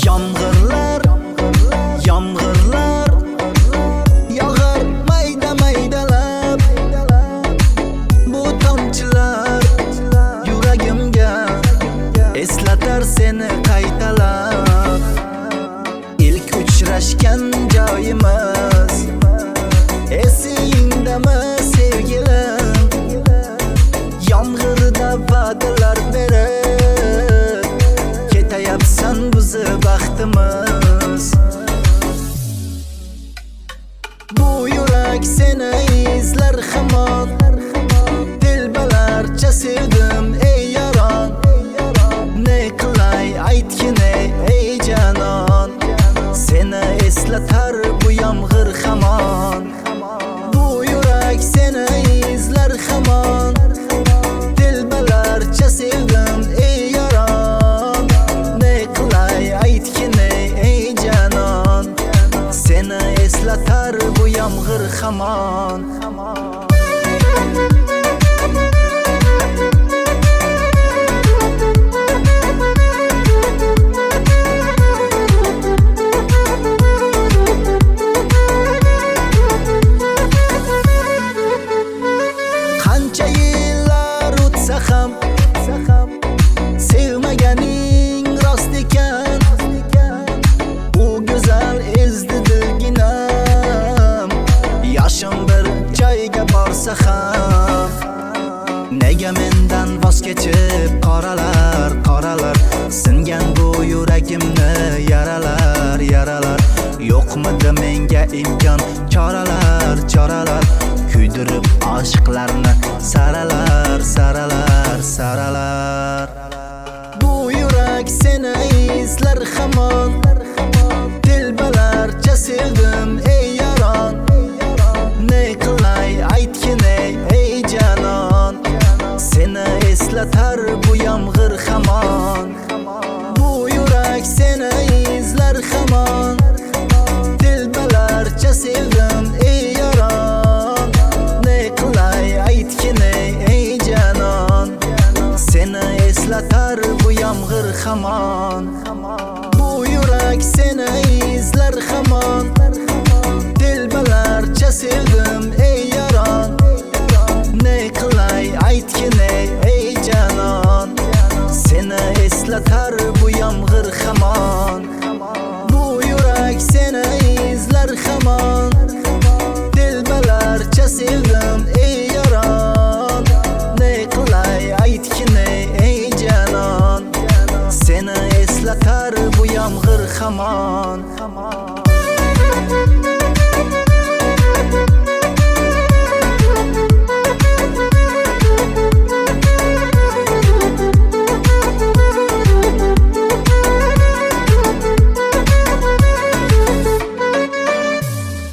Yomg'irlar, yomg'irlar yog'ar mayda maydalab. Bu tomchilar yuragimga eslatar seni qaytalab. İlk uchrashgan joyimiz esingdami sevgilim? Yomg'irda va'dalar berib ketayapsan bizni baxtimiz. Bu yurak seni izlar hamon, dilbalarcha sevdim ey yaron. Ne qilay aytgin ey janon, seni eslatar bu yomg'ir hamon. Bu yurak seni izlar hamon, dilbalarcha sevdim ey yaron. Ne qilay aytgin ey janon, seni eslatar bu yomg'ir hamon. Qancha yillar o'tsa ham sevmaganing rost ekan. U go'zal ezdi dilginam, yoshim bir joyga borsa ham. Nega mendan voz kechib qoralar qoralar, singan bu yuragimni yaralar yaralar. Yo'qmidi menga imkon choralar choralar, kuydirib oshiqlarni saralar saralar saralar. Bu yurak seni izlar hamon, dilbalarcha sevdim ey yaron. Ne qilay aytgin ey janon, seni eslatar bu yomg'ir hamon. Bu yurak seni izlar hamon, dilbalarcha sevdim ey yaron. Ne qilay aytgin ey janon, seni eslatar bu yomg'ir hamon. Bu yurak seni izlar hamon, dilbalarcha sevdim ey yaron. Ne qilay aytgin ey janon, seni eslatar bu yomg'ir hamon. Bu yurak seni izlar hamon, dilbalarcha sevdim ey yaron. Ne qilay aytgin ey janon, seni eslatar bu yomg'ir hamon.